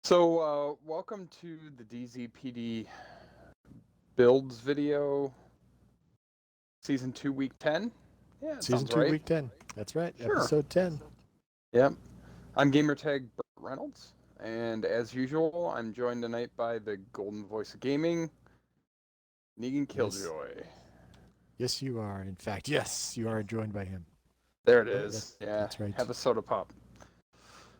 So, welcome to the DZPD builds video, season 2, week 10. Yeah, it Season sounds 2, right. week 10. That's right. Sure. Episode 10. Yep. I'm gamertag Burt Reynolds, and as usual, I'm joined tonight by the golden voice of gaming, Negan Yes. Killjoy. Yes, you are. In fact, yes, you are joined by him. There it Yeah, is. Yeah, that's right. have a soda pop.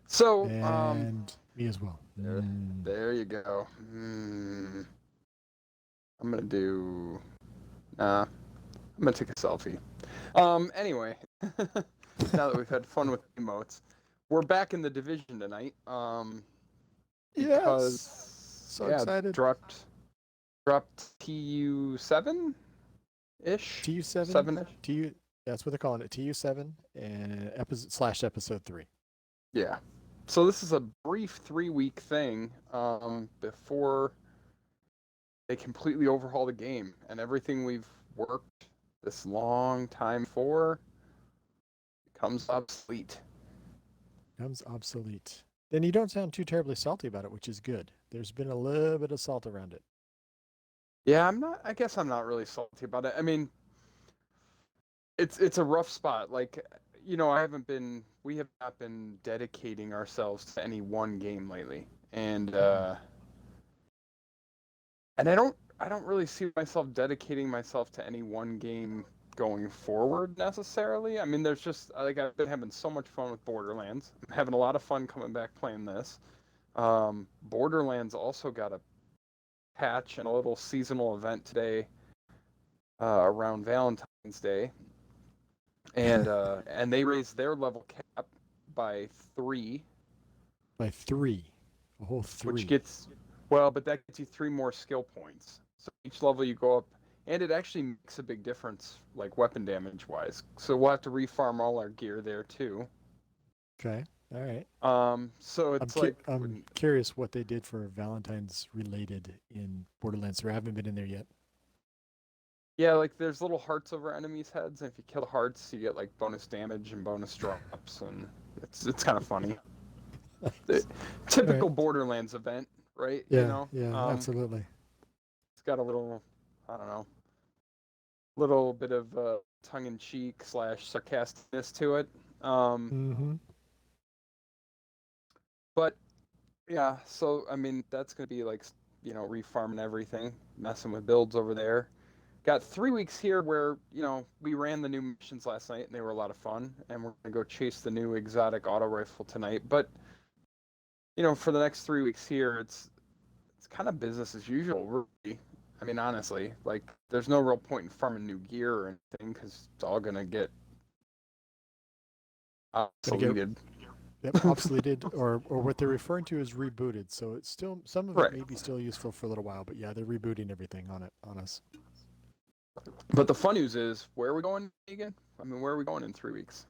So, And me as well. there you go. I'm gonna do. I'm gonna take a selfie. Anyway, now that we've had fun with emotes, we're back in the division tonight. Because Yes. So excited. dropped TU7 ish, TU7. 7ish. That's what they're calling it. TU7 and episode 3. Yeah. So this is a brief 3-week thing before they completely overhaul the game, and everything we've worked this long time for becomes obsolete. Then you don't sound too terribly salty about it, which is good. There's been a little bit of salt around it. Yeah, I guess I'm not really salty about it. I mean, it's a rough spot. Like, we have not been dedicating ourselves to any one game lately, and I don't really see myself dedicating myself to any one game going forward necessarily. I mean, there's just like I've been having so much fun with Borderlands. I'm having a lot of fun coming back playing this. Borderlands also got a patch and a little seasonal event today around Valentine's Day, and they raised their level cap by 3, By 3. A whole 3. which but that gets you 3 more skill points. So each level you go up, and it actually makes a big difference, like weapon damage wise. So we'll have to refarm all our gear there too. Okay. All right. So it's I'm curious what they did for Valentine's related in Borderlands 3. I haven't been in there yet. Yeah, like there's little hearts over enemies' heads, and if you kill the hearts, you get like bonus damage and bonus drops, and it's kind of funny. Typical Borderlands event, right? Yeah, absolutely. It's got a little, I don't know, little bit of tongue-in-cheek / sarcasticness to it. But yeah, so I mean that's gonna be like refarming everything, messing with builds over there. Got 3 weeks here where we ran the new missions last night and they were a lot of fun, and we're gonna go chase the new exotic auto rifle tonight. But for the next 3 weeks here, it's kind of business as usual, really. I mean, honestly, like there's no real point in farming new gear or anything because it's all gonna get obsoleted. Yep, obsoleted, or what they're referring to as rebooted. So it's still, some of it may be still useful for a little while, but yeah, they're rebooting everything on us. But the fun news is, where are we going again? I mean, where are we going in 3 weeks?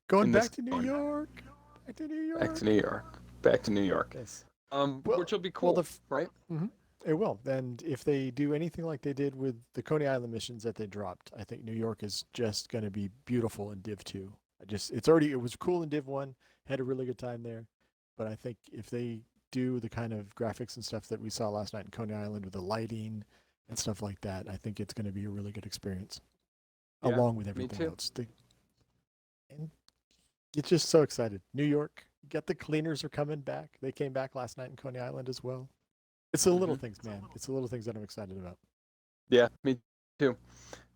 Going back to New York. Back to New York. Back to New York. Back to New York. Yes. Which will be cool, right? Mm-hmm. It will. And if they do anything like they did with the Coney Island missions that they dropped, I think New York is just going to be beautiful in Div 2. It was cool in Div 1, had a really good time there. But I think if they do the kind of graphics and stuff that we saw last night in Coney Island with the lighting and stuff like that, I think it's going to be a really good experience. Yeah, along with everything else. And it's just so excited. New York, the cleaners are coming back. They came back last night in Coney Island as well. It's the little things, man. It's the little things that I'm excited about. Yeah, me too.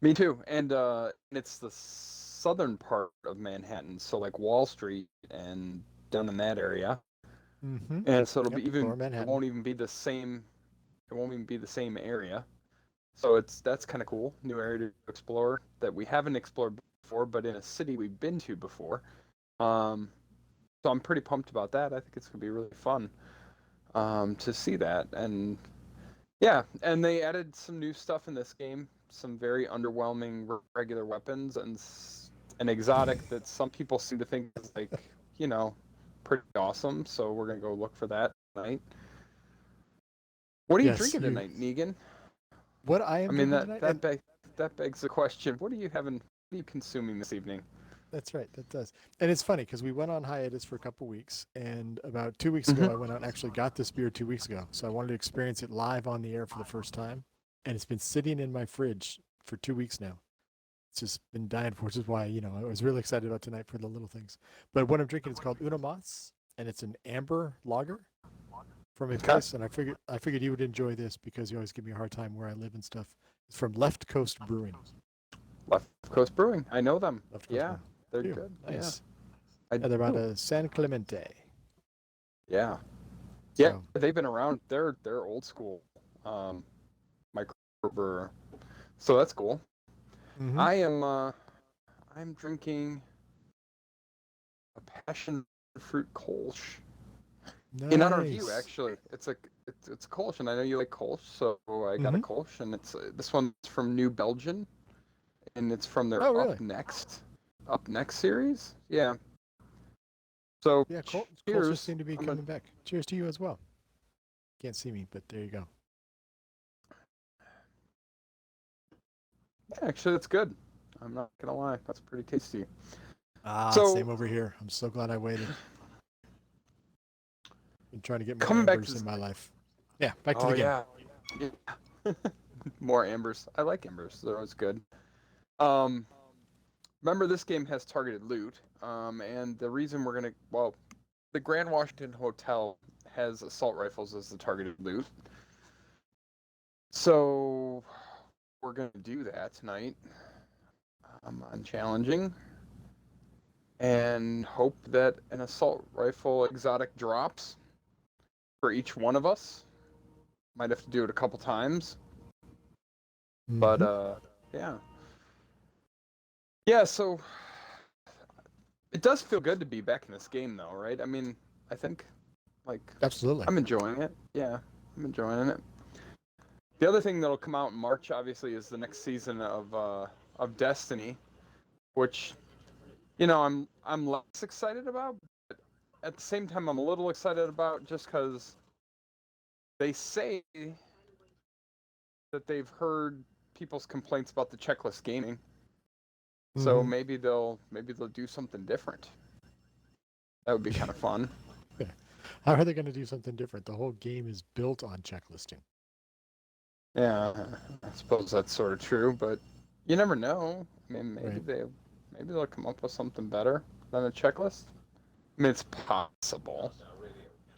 Me too. And it's the southern part of Manhattan, so like Wall Street and down in that area. Mm-hmm. And so it won't even be the same. It won't even be the same area. So that's kind of cool. New area to explore that we haven't explored before, but in a city we've been to before. So I'm pretty pumped about that. I think it's gonna be really fun to see that. And yeah, and they added some new stuff in this game. Some very underwhelming regular weapons and an exotic that some people seem to think is like pretty awesome. So we're gonna go look for that tonight. What are you drinking tonight, Negan? What I am drinking tonight? That begs the question. What are you having? What are you consuming this evening? That's right. That does. And it's funny because we went on hiatus for a couple weeks, and about 2 weeks ago, Hmm. I went out and actually got this beer 2 weeks ago. So I wanted to experience it live on the air for the first time, and it's been sitting in my fridge for 2 weeks now. It's just been dying for, which is why I was really excited about tonight for the little things. But what I'm drinking is called Una Mas, and it's an amber lager from a Okay. place, and I figured you would enjoy this because you always give me a hard time where I live and stuff. It's from Left Coast Brewing. Left Coast Brewing. I know them. Left Coast Yeah, Brewing. they're Ew, good. Yeah, nice. I Yeah, they're about do. a San Clemente. Yeah, yeah. So They've been around. They're old school. Microbrewer. So that's cool. mm-hmm. I am. I'm drinking a passion fruit Kolsch in honor of you. Nice. Actually, it's a Kolsch, and I know you like Kolsch, so I got a Mm-hmm. Kolsch, and it's this one's from New Belgium, and it's from their Oh, really? Up Next series. Yeah. So Yeah, Colts cheers. seem to be I'm a coming back. Cheers to you as well. Can't see me, but there you go. Yeah, actually, that's good. I'm not gonna lie, that's pretty tasty. Ah, So same over here. I'm so glad I waited. Been trying to get more coming back to ambers this. in my life. Yeah, back to Oh the game. yeah, yeah. More ambers. I like ambers. They're always good. Um, remember this game has targeted loot. And the reason the Grand Washington Hotel has assault rifles as the targeted loot. So we're gonna do that tonight. On challenging. And hope that an assault rifle exotic drops for each one of us. Might have to do it a couple times, but Mm-hmm. yeah, yeah. So it does feel good to be back in this game, though, right? I mean, I think like Absolutely. I'm enjoying it. Yeah, I'm enjoying it. The other thing that'll come out in March, obviously, is the next season of Destiny, which I'm less excited about. But at the same time, I'm a little excited about just because they say that they've heard people's complaints about the checklist gaming. So Mm-hmm. maybe they'll do something different. That would be kind of fun. Yeah. How are they going to do something different? The whole game is built on checklisting. Yeah, I suppose that's sort of true, but you never know. I mean, Right. maybe they'll come up with something better than a checklist. I mean, it's possible.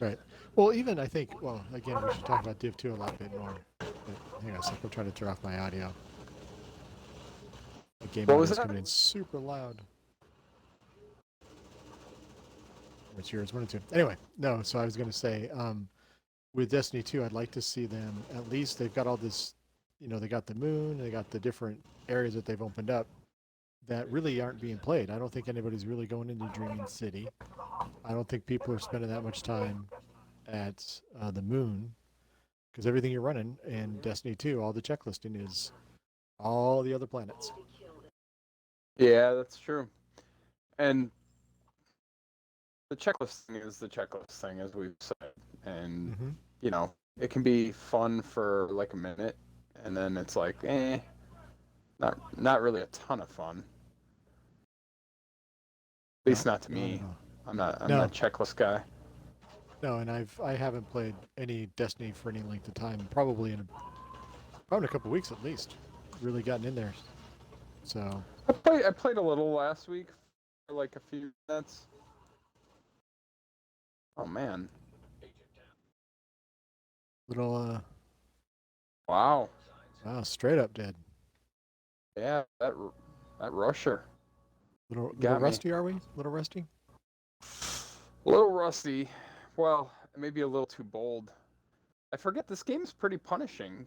Right. Well, even I think, well, again, we should talk about Div 2 a lot bit more. But hang on a sec. I'm trying to turn off my audio. The game What audio was is that? coming in super loud. What's yours? One or two. Anyway, no. So I was going to say, with Destiny 2, I'd like to see them at least. They've got all this, they got the moon, they got the different areas that they've opened up that really aren't being played. I don't think anybody's really going into Dreaming City. I don't think people are spending that much time at the moon because everything you're running in Destiny 2, all the checklisting is all the other planets. Yeah, that's true. And the checklist thing is the checklist thing, as we've said, and Mm-hmm. it can be fun for like a minute, and then it's like, not really a ton of fun. At least No, not to not at me. all. I'm not No, a checklist guy. no, and I haven't played any Destiny for any length of time. Probably in a couple weeks at least. Really gotten in there. So I played a little last week for like a few minutes. Oh man. little Wow. wow, straight up dead. Yeah, that rusher Little got me. rusty, are we? Little rusty. A little rusty. Well, maybe a little too bold. I forget this game's pretty punishing.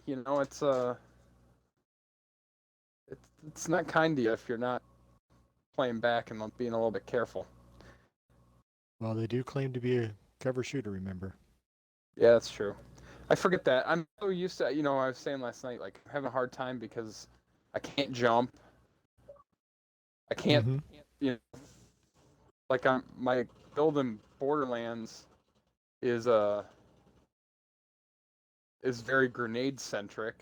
It's not kind to you if you're not playing back and being a little bit careful. Well, they do claim to be a cover shooter. Remember? Yeah, that's true. I forget that. I'm so used to, I was saying last night, like, I'm having a hard time because I can't jump. I can't, Mm-hmm. you know, like my build in Borderlands is is very grenade centric,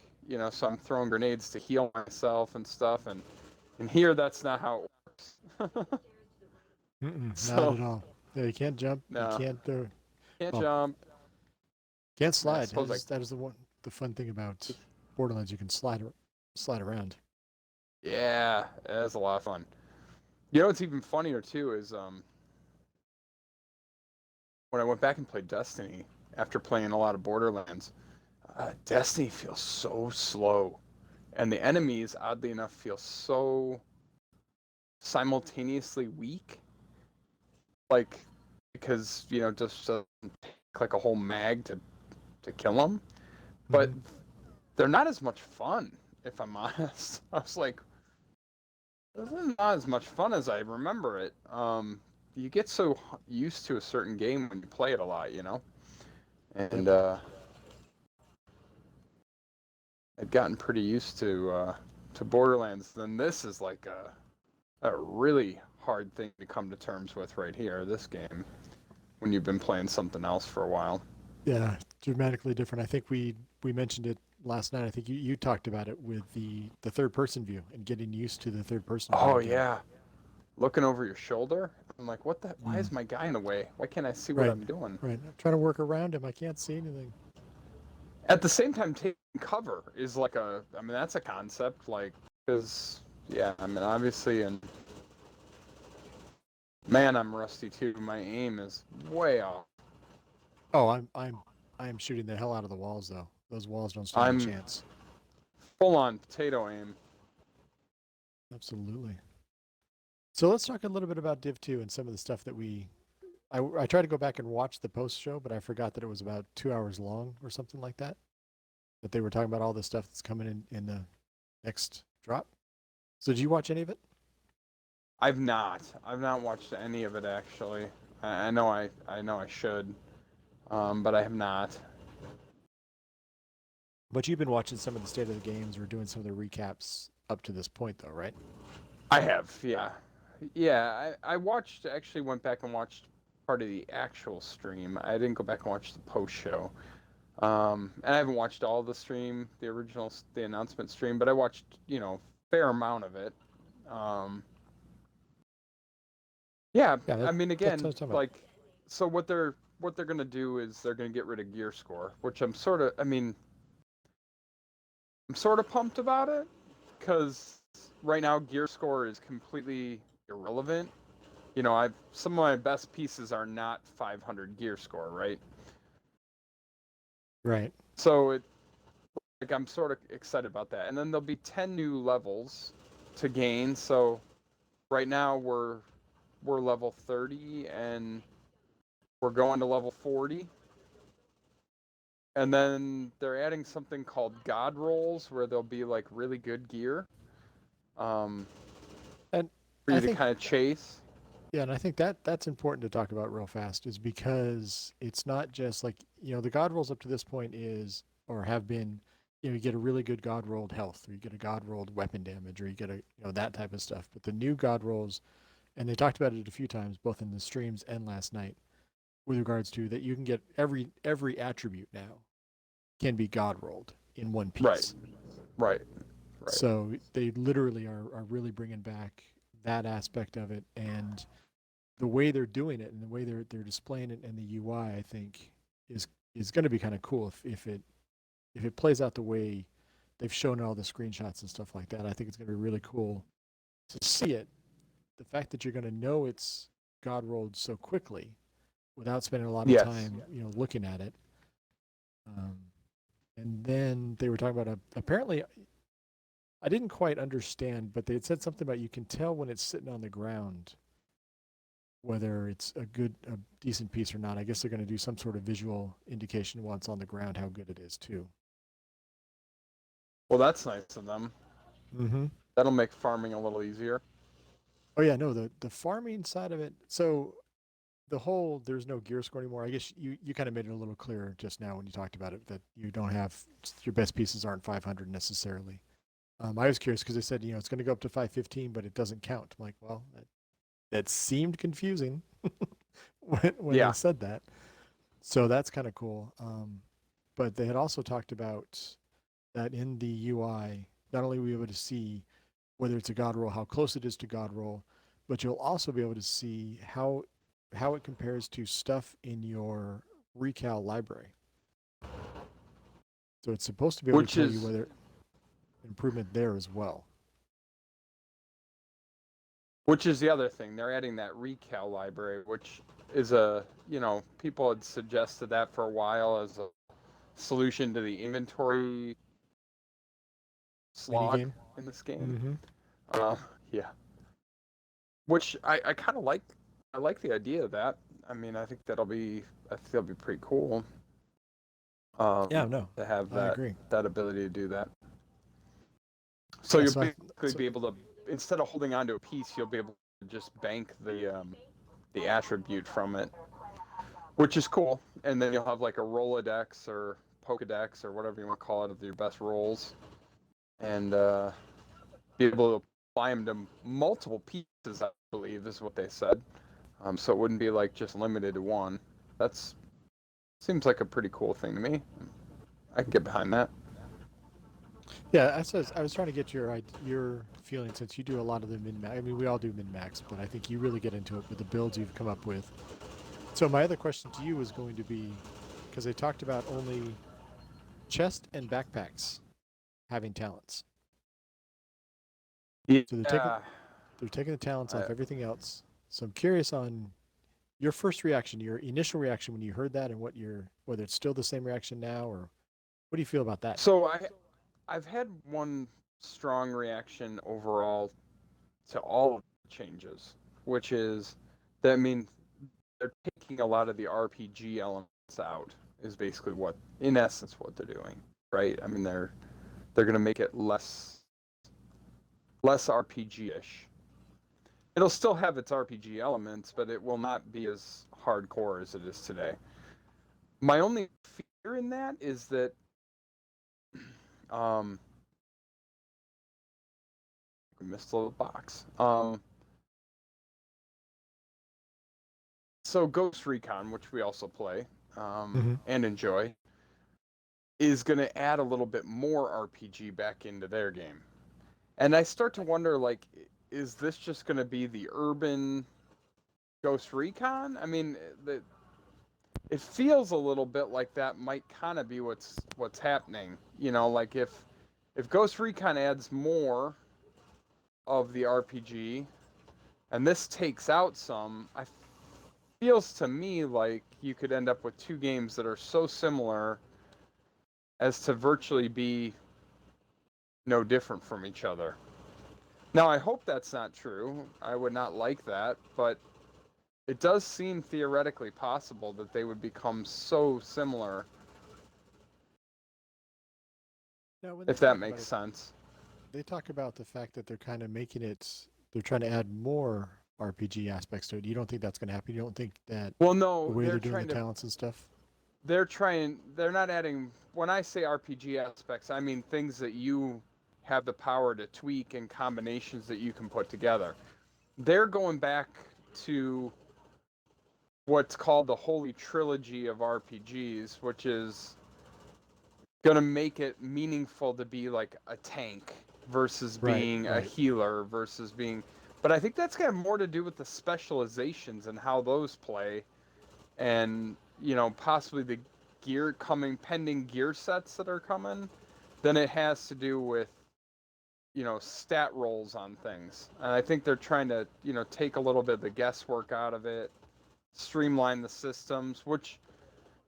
so I'm throwing grenades to heal myself and stuff, and here that's not how it works. Not So at all. Yeah, you can't jump. You no, can't can't well, jump. can't I slide. suppose I. That is the fun thing about Borderlands. You can slide around. Yeah, that's a lot of fun. You know what's even funnier too is when I went back and played Destiny after playing a lot of Borderlands. Destiny feels so slow, and the enemies, oddly enough, feel so simultaneously weak. Like because just take like a whole mag to kill them, but Hmm. they're not as much fun. If I'm honest, I was like, this is not as much fun as I remember it. You get so used to a certain game when you play it a lot, Yep. and I'd gotten pretty used to Borderlands. Then this is like a really hard thing to come to terms with right here. This game, when you've been playing something else for a while. Yeah, dramatically different. I think we mentioned it last night. I think you talked about it with the third person view and getting used to the third person view Oh again. yeah, looking over your shoulder. I'm like, what the? Why Mm. is my guy in the way? Why can't I see what Right, I'm doing? right. I'm trying to work around him. I can't see anything. At the same time, taking cover is like I mean, that's a concept. Like, because yeah, I mean, obviously, and man, I'm rusty too. My aim is way off. Oh, I'm shooting the hell out of the walls though. Those walls don't stand a I'm chance. full on potato aim. Absolutely. So let's talk a little bit about Div 2 and some of the stuff that I tried to go back and watch the post show, but I forgot that it was about 2 hours long or something like that. That they were talking about all the stuff that's coming in the next drop. So did you watch any of it? I've not. I've not watched any of it actually. I know I know I should, but I have not. But you've been watching some of the state of the games or doing some of the recaps up to this point, though, right? I have, yeah, yeah. I watched. Actually, went back and watched part of the actual stream. I didn't go back and watch the post show. And I haven't watched all the stream, the original, the announcement stream, but I watched fair amount of it. Um, yeah, Yeah, I mean, that's what again, I'm talking about. like, so what they're gonna do is they're gonna get rid of gear score, which I mean, I'm sort of pumped about it because right now gear score is completely irrelevant. I've some of my best pieces are not 500 gear score, right? Right. So like I'm sort of excited about that. And then there'll be 10 new levels to gain. So right now we're level 30 and we're going to level 40. And then they're adding something called God rolls where there'll be like really good gear um, And for I you to think, kind of chase. yeah, and I think that's important to talk about real fast is because it's not just like, the God rolls up to this point is, or have been, you get a really good God rolled health, or you get a God rolled weapon damage, or you get that type of stuff. But the new God rolls, and they talked about it a few times, both in the streams and last night, with regards to that you can get every attribute now can be God rolled in one Right, piece. right, right. So they literally are really bringing back that aspect of it, and the way they're doing it and the way they're displaying it in the UI, I think is is going to be kind of cool if it plays out the way they've shown all the screenshots and stuff like that. I think it's going to be really cool to see it. The fact that you're going to know it's God rolled so quickly without spending a lot of Yes. time, looking at it. Um, and then they were talking about apparently I didn't quite understand, but they had said something about you can tell when it's sitting on the ground whether it's a decent piece or not. I guess they're going to do some sort of visual indication while it's on the ground how good it is too. Well, that's nice of them. Mm-hmm. That'll make farming a little easier. Oh yeah, no, the farming side of it. So the whole there's no gear score anymore. I guess you kind of made it a little clearer just now when you talked about it that you don't have your best pieces aren't 500 necessarily. I was curious because they said it's going to go up to 515, but it doesn't count. I'm like, well, that seemed confusing when they Yeah. said that. So that's kind of cool. But they had also talked about that in the UI, not only will we be able to see whether it's a God roll, how close it is to God roll, but you'll also be able to see how it compares to stuff in your recal library. So it's supposed to be able to Which tell you is whether improvement there as well. the other thing. They're adding that recal library, which is people had suggested that for a while as a solution to the inventory slog Minigame. in this game. Mm-hmm. Yeah. Which I kind of like. I like the idea of that. I mean, I think that'll be pretty cool. Yeah, no, to have I agree. that ability to do that. So Yeah, you'll basically be able to, instead of holding onto a piece, you'll be able to just bank the attribute from it, which is cool. And then you'll have like a Rolodex or Pokedex or whatever you want to call it of your best rolls, and be able to apply them to multiple pieces, I believe is what they said. So it wouldn't be like just limited to one. That's seems like a pretty cool thing to me. I can get behind that. Yeah, I was trying to get your feeling, since you do a lot of the min-max. I mean, we all do min-max, but I think you really get into it with the builds you've come up with. So my other question to you was going to be, because they talked about only chest and backpacks having talents. Yeah. So they're taking the talents off everything else. So I'm curious on your first reaction, your initial reaction when you heard that, and whether it's still the same reaction now, or what do you feel about that? So I've had one strong reaction overall to all of the changes, which is that, I mean, they're taking a lot of the RPG elements out, is basically in essence what they're doing, right? I mean, they're going to make it less RPG-ish. It'll still have its RPG elements, but it will not be as hardcore as it is today. My only fear in that is that we missed a little box. So Ghost Recon, which we also play and enjoy, is going to add a little bit more RPG back into their game. And I start to wonder, like, is this just going to be the urban Ghost Recon? I mean, it feels a little bit like that might kind of be what's happening. You know, like if Ghost Recon adds more of the RPG and this takes out some, it feels to me like you could end up with two games that are so similar as to virtually be no different from each other. Now, I hope that's not true. I would not like that, but it does seem theoretically possible that they would become so similar, if that makes sense. They talk about the fact that they're kind of they're trying to add more RPG aspects to it. You don't think that's going to happen? You don't think that Well, no, the way they're doing the talents and stuff? They're not adding, when I say RPG aspects, I mean things that you have the power to tweak and combinations that you can put together. They're going back to what's called the Holy Trilogy of RPGs, which is going to make it meaningful to be like a tank versus being a healer versus being... But I think that's got more to do with the specializations and how those play, and, you know, possibly the pending gear sets that are coming, than it has to do with, you know, stat rolls on things. And I think they're trying to, you know, take a little bit of the guesswork out of it, streamline the systems, which,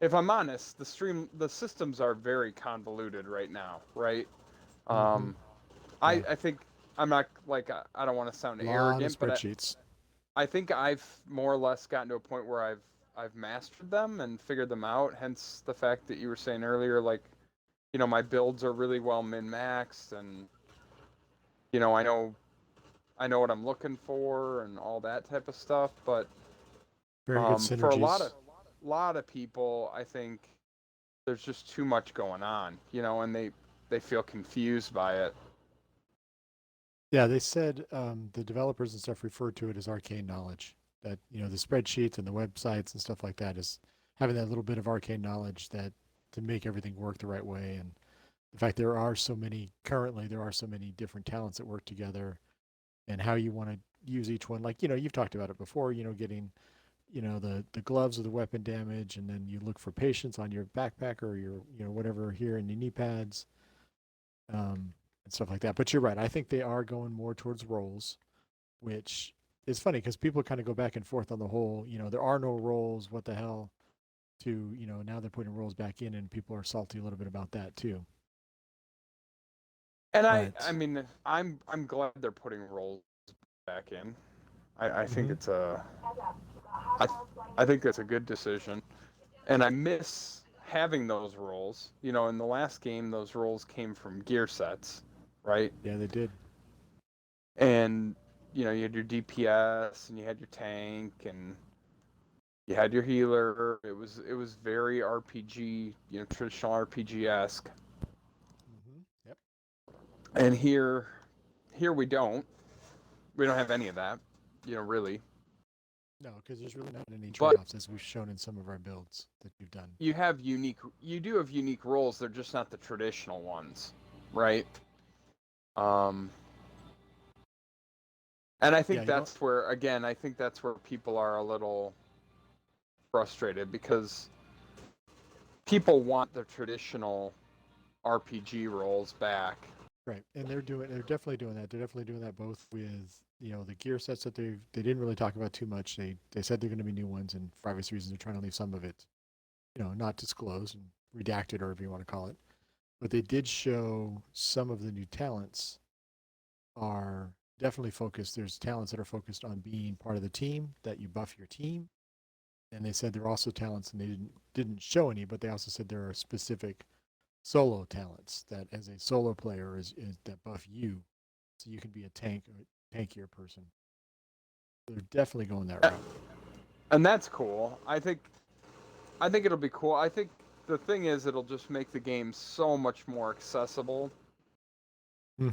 if I'm honest, the systems are very convoluted right now, right? I think, I'm not, like, I don't want to sound arrogant, but I think I've more or less gotten to a point where I've mastered them and figured them out. Hence the fact that you were saying earlier, like, you know, my builds are really well min-maxed, and, you know, I know what I'm looking for and all that type of stuff. But very good synergies. For a lot of people, I think there's just too much going on, you know, and they feel confused by it. Yeah, they said the developers and stuff referred to it as arcane knowledge. That, you know, the spreadsheets and the websites and stuff like that is having that little bit of arcane knowledge that to make everything work the right way. And the fact there are so many different talents that work together, and how you want to use each one. Like, you've talked about it before, getting, the gloves of the weapon damage, and then you look for patience on your backpack or your, whatever here in the knee pads, and stuff like that. But you're right. I think they are going more towards rolls, which is funny because people kind of go back and forth on the whole, there are no rolls. What the hell? To, now they're putting rolls back in, and people are salty a little bit about that too. And I But mean, I'm glad they're putting rolls back in. I think it's I think it's a good decision, and I miss having those rolls. In the last game, those rolls came from gear sets, right? yeah, they did. And you had your DPS, and you had your tank, and you had your healer. It was very RPG, traditional RPG-esque. Yep. And here we don't have any of that, really. No, because there's really not any But trade-offs, as we've shown in some of our builds that we've done. you do have unique roles. They're just not the traditional ones, right? And I think that's where, again, people are a little frustrated because people want the traditional RPG roles back. Right, and they're definitely doing that. They're definitely doing that both with, the gear sets that they didn't really talk about too much. They said they're going to be new ones, and for obvious reasons, they're trying to leave some of it, not disclosed and redacted, or whatever you want to call it. But they did show some of the new talents are definitely focused. There's talents that are focused on being part of the team, that you buff your team. And they said there are also talents, and they didn't show any, but they also said there are specific solo talents that, as a solo player, is that buff you, so you can be a tankier person. They're definitely going that route. And that's cool. I think it'll be cool. I think the thing is, it'll just make the game so much more accessible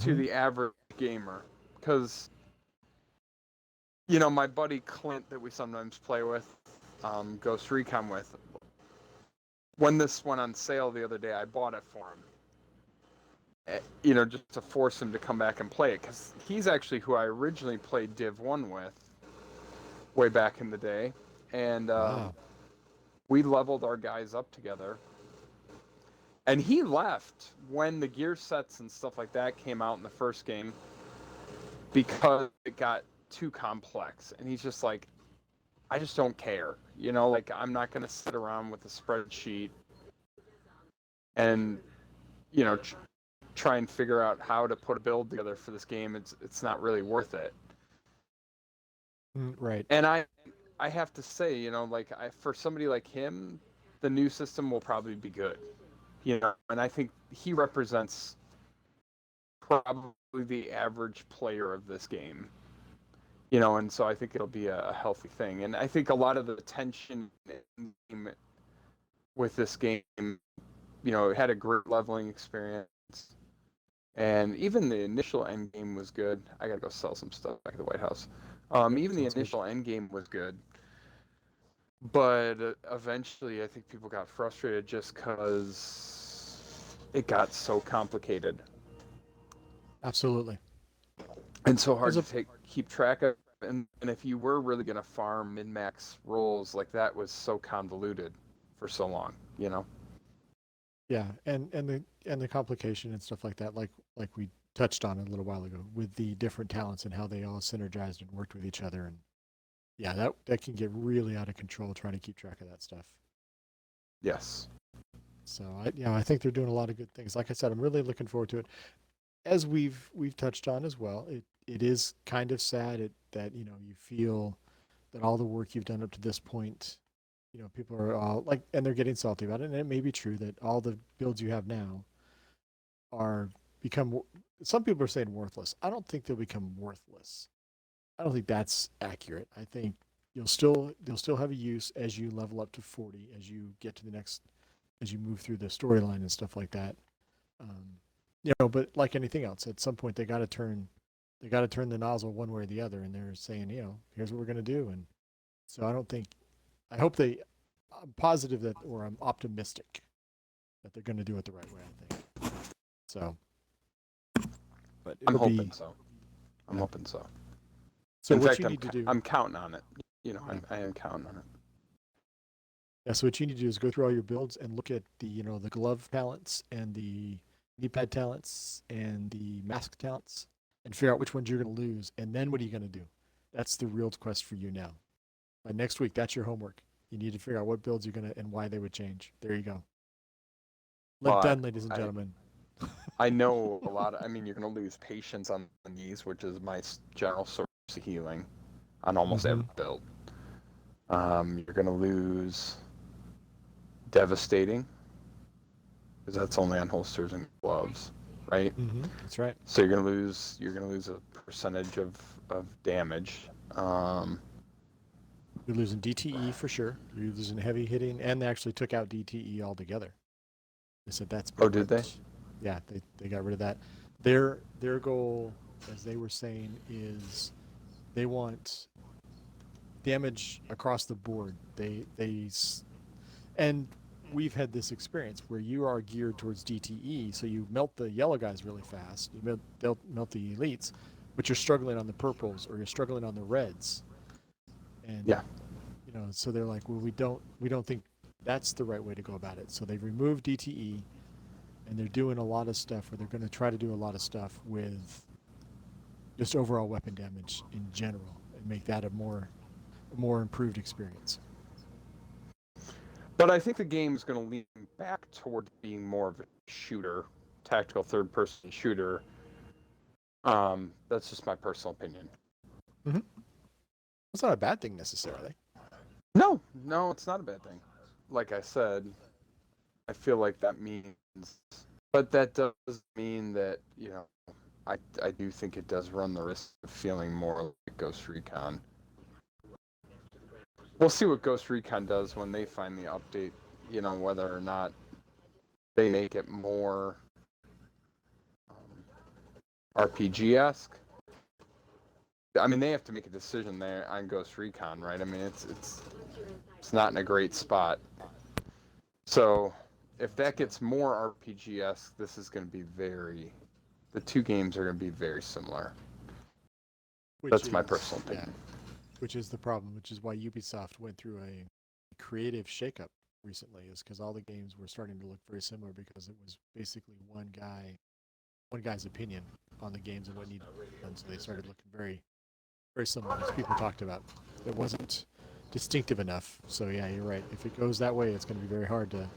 to the average gamer. Because, my buddy Clint that we sometimes play with, Ghost Recon with, when this went on sale the other day, I bought it for him. Just to force him to come back and play it. Because he's actually who I originally played Div 1 with way back in the day. And we leveled our guys up together. And he left when the gear sets and stuff like that came out in the first game because it got too complex. And he's just like, I just don't care. I'm not going to sit around with a spreadsheet and, try and figure out how to put a build together for this game. It's not really worth it. Right. And I have to say, for somebody like him, the new system will probably be good. And I think he represents probably the average player of this game. And so I think it'll be a healthy thing. And I think a lot of the tension with this game, it had a great leveling experience. And even the initial end game was good. I gotta go sell some stuff back at the White House. Even the initial end game was good. But eventually, I think people got frustrated just because it got so complicated. Absolutely. And so hard to keep track of. And if you were really going to farm min-max rolls, like that was so convoluted for so long, Yeah, and the complication and stuff like that, like we touched on a little while ago, with the different talents and how they all synergized and worked with each other. And yeah, that can get really out of control trying to keep track of that stuff. Yes. So I think they're doing a lot of good things. Like I said, I'm really looking forward to it. As we've touched on as well, it is kind of sad that you feel that all the work you've done up to this point, people are all like, and they're getting salty about it. And it may be true that all the builds you have now are become. Some people are saying worthless. I don't think they'll become worthless. I don't think that's accurate. I think they'll still have a use as you level up to 40, as you get to the next, as you move through the storyline and stuff like that. But like anything else, at some point they got to turn the nozzle one way or the other, and they're saying, here's what we're going to do. And so I'm positive that, or I'm optimistic that they're going to do it the right way, I think. So, but I'm hoping so. So In what fact, you need to do, I'm counting on it. You know, Yeah. I am counting on it. yeah. So what you need to do is go through all your builds and look at the glove talents and the knee pad talents and the mask talents, and figure out which ones you're going to lose. And then what are you going to do? That's the real quest for you now. By next week, that's your homework. You need to figure out what builds you're going to and why they would change. There you go. Well, Done, ladies and gentlemen. I know a lot of. I mean, you're going to lose patience on the knees, which is my general source of healing on almost every build. You're going to lose devastating, because that's only on holsters and gloves, right? That's right. So you're going to lose a percentage of damage. You're losing DTE for sure. You're losing heavy hitting, and they actually took out DTE altogether. They said that's been did they? Yeah, they got rid of that. Their goal, as they were saying, is they want damage across the board. And we've had this experience where you are geared towards DTE, so you melt the yellow guys really fast. They'll melt the elites, but you're struggling on the purples or you're struggling on the reds. And Yeah. So they're like, well, we don't think that's the right way to go about it. So they've removed DTE, and they're doing a lot of stuff, or they're going to try to do a lot of stuff with just overall weapon damage in general, and make that a more improved experience. But I think the game's going to lean back toward being more of a shooter, tactical third-person shooter. That's just my personal opinion. Mm-hmm. It's not a bad thing necessarily. No, it's not a bad thing. Like I said, I feel like that means, but that does mean that, I do think it does run the risk of feeling more like Ghost Recon. We'll see what Ghost Recon does when they finally update, whether or not they make it more RPG-esque. I mean, they have to make a decision there on Ghost Recon, right? I mean, it's not in a great spot. So, if that gets more RPG-esque, this is going to be the two games are going to be very similar. That's my personal opinion. Yeah, which is the problem, which is why Ubisoft went through a creative shakeup recently, is because all the games were starting to look very similar because it was basically one guy's opinion on the games and what needed to be done. So they started looking very, very similar, as people talked about. It wasn't distinctive enough. So yeah, you're right. If it goes that way, it's going to be very hard to.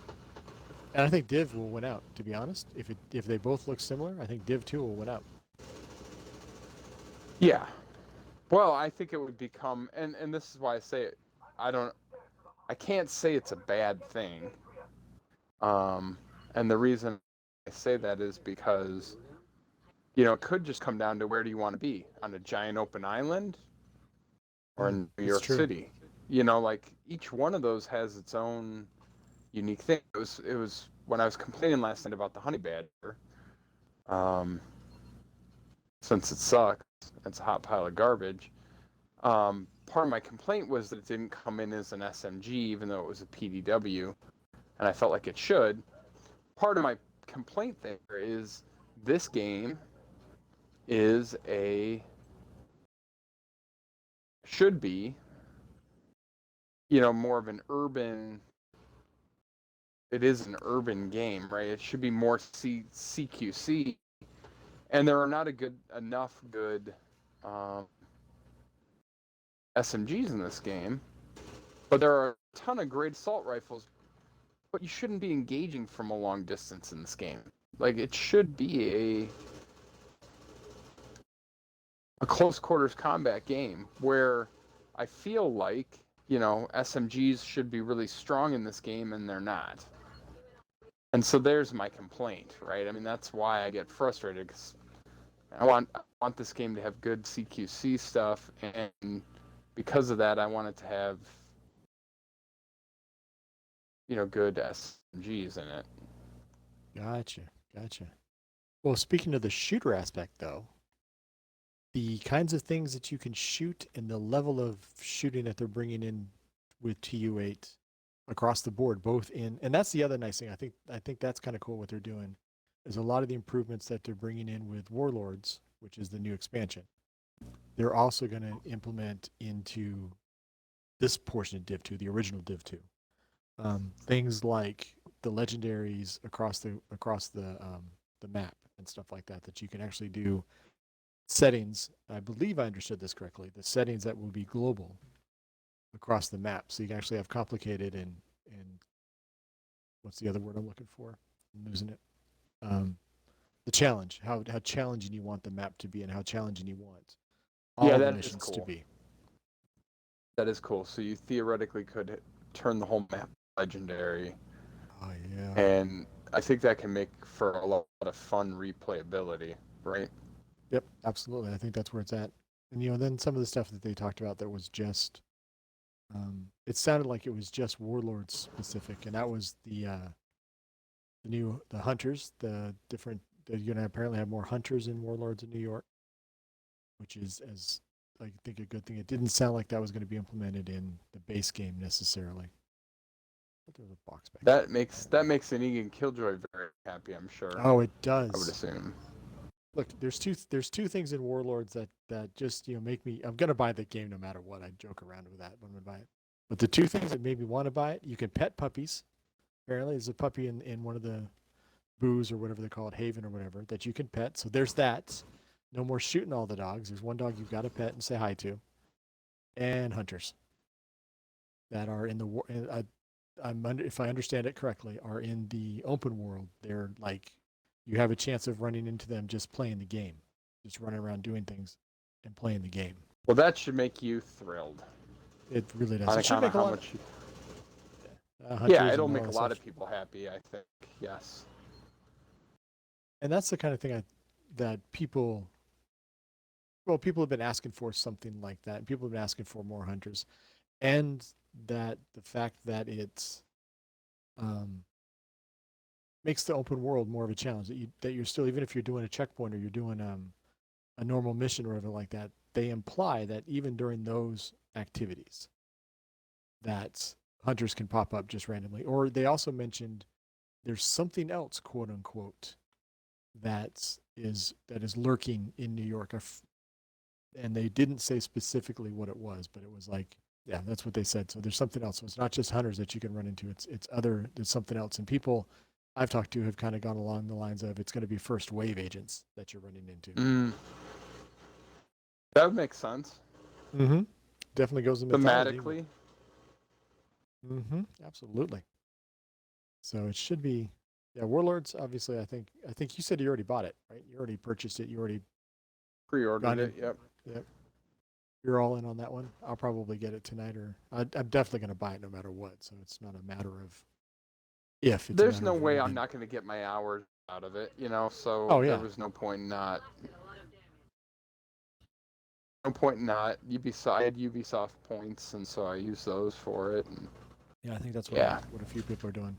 And I think Div will win out. To be honest, if they both look similar, I think Div 2 will win out. Yeah. Well, I think it would become, and this is why I say it. I can't say it's a bad thing. And the reason I say that is because, it could just come down to where do you want to be, on a giant open island or in New York City. Like each one of those has its own unique thing. It was when I was complaining last night about the honey badger. Since it sucks, it's a hot pile of garbage. Part of my complaint was that it didn't come in as an SMG, even though it was a PDW, and I felt like it should. Part of my complaint there is this game should be, more of an urban. It is an urban game, right? It should be more CQC, and there are not enough good SMGs in this game, but there are a ton of great assault rifles. But you shouldn't be engaging from a long distance in this game. Like, it should be a close quarters combat game where I feel like, SMGs should be really strong in this game, and they're not. And so there's my complaint, right? I mean, that's why I get frustrated, because I want this game to have good CQC stuff, and because of that, I want it to have, good SMGs in it. Gotcha. Well, speaking of the shooter aspect, though, the kinds of things that you can shoot and the level of shooting that they're bringing in with TU8 across the board, and that's the other nice thing. I think that's kind of cool what they're doing. Is a lot of the improvements that they're bringing in with Warlords, which is the new expansion. they're also going to implement into this portion of Div 2, the original Div 2, things like the legendaries across the map and stuff like that, that you can actually do settings. I believe I understood this correctly. The settings that will be global across the map, so you can actually have complicated and what's the other word I'm looking for? I'm losing it. The challenge, how challenging you want the map to be, and how challenging you want all the missions to be. That is cool. So you theoretically could turn the whole map legendary. Oh yeah. And I think that can make for a lot of fun replayability, right? Yep, absolutely. I think that's where it's at. And then some of the stuff that they talked about that was just, it sounded like it was just Warlords specific, and that was the hunters, the different. You're gonna apparently have more hunters in Warlords in New York, which is, as I think, a good thing. It didn't sound like that was going to be implemented in the base game necessarily. But there's a box back that makes an Negan Killjoy very happy, I'm sure. Oh, it does. I would assume. Look, there's two things in Warlords that just make me. I'm gonna buy the game no matter what. I joke around with that, but I'm gonna buy it. But the two things that made me want to buy it: you can pet puppies. Apparently, there's a puppy in one of the booze or whatever they call it, Haven or whatever, that you can pet. So there's that. No more shooting all the dogs. There's one dog you've got to pet and say hi to. And hunters that are in the if I understand it correctly, are in the open world. They're like, you have a chance of running into them just playing the game, just running around doing things and playing the game. Well, that should make you thrilled. It really does. On it should make a lot. Much yeah, it'll make a lot of people happy, I think. Yes. And that's the kind of thing that people have been asking for, something like that. People have been asking for more hunters, and that the fact that it's makes the open world more of a challenge. That you're still, even if you're doing a checkpoint or you're doing a normal mission or whatever like that, they imply that even during those activities, that hunters can pop up just randomly. Or they also mentioned there's something else, quote unquote, that is lurking in New York. And they didn't say specifically what it was, but it was like, yeah, that's what they said. So there's something else. So it's not just hunters that you can run into. There's something else. And people I've talked to have kind of gone along the lines of, it's going to be first wave agents that you're running into. That would make sense. Mm-hmm. Definitely goes in thematically. Mm-hmm. Absolutely. So it should be, yeah. Warlords, obviously, I think you said you already bought it, right? You already purchased it. You already pre-ordered it. Yep. You're all in on that one. I'll probably get it tonight, or I'm definitely going to buy it no matter what. So it's not a matter of if. There's no way I'm not going to get my hours out of it, So there was no point in not. No point in not. I had Ubisoft points, and so I used those for it. And yeah, I think that's what a few people are doing.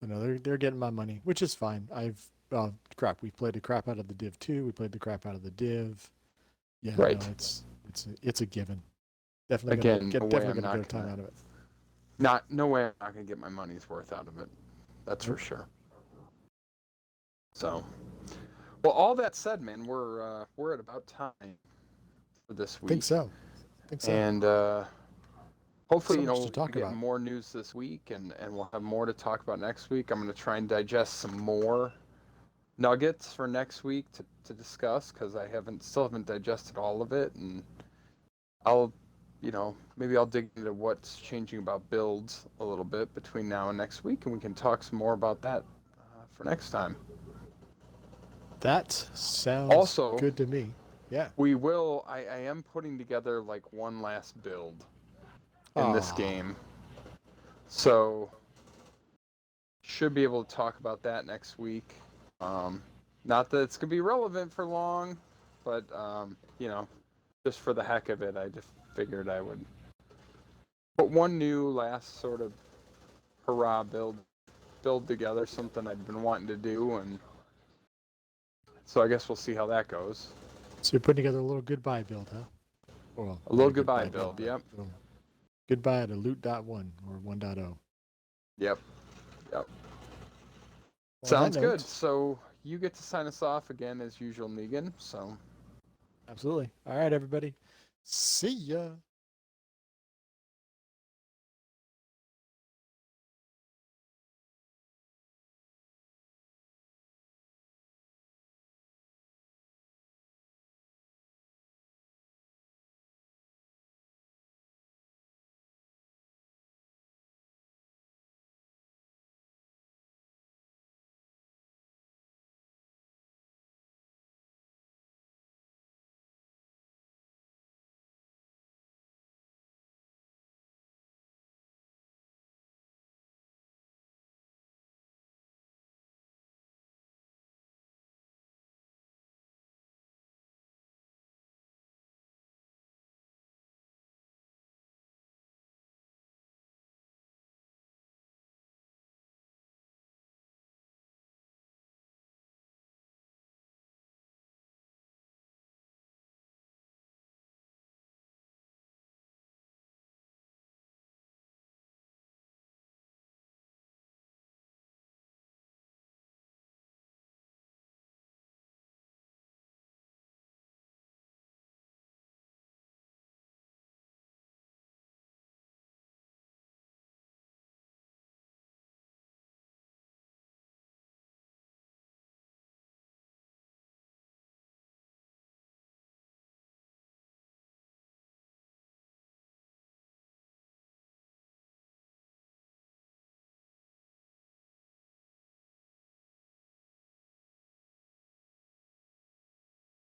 They're getting my money, which is fine. We played the crap out of the Div 2. We played the crap out of the Div. Yeah, right. No, it's a given. Definitely gonna get a time out of it. No way I'm not gonna get my money's worth out of it. That's for sure. So, well, all that said, man, we're at about time for this week. I think so. And hopefully, we'll get more news this week, and we'll have more to talk about next week. I'm gonna try and digest some more nuggets for next week to discuss, because I still haven't digested all of it, and maybe I'll dig into what's changing about builds a little bit between now and next week, and we can talk some more about that for next time. That sounds good to me. Yeah. We will. I am putting together like one last build in this game, so should be able to talk about that next week. Not that it's gonna be relevant for long, but just for the heck of it, I just figured I would put one new last sort of hurrah build together, something I'd been wanting to do, and so I guess we'll see how that goes. So you're putting together a little goodbye build, huh? Well, a little goodbye build, yep. Goodbye to Loot.1 or 1.0. Yep. Well, sounds good. So you get to sign us off again as usual, Negan. So Absolutely. All right, everybody. See ya.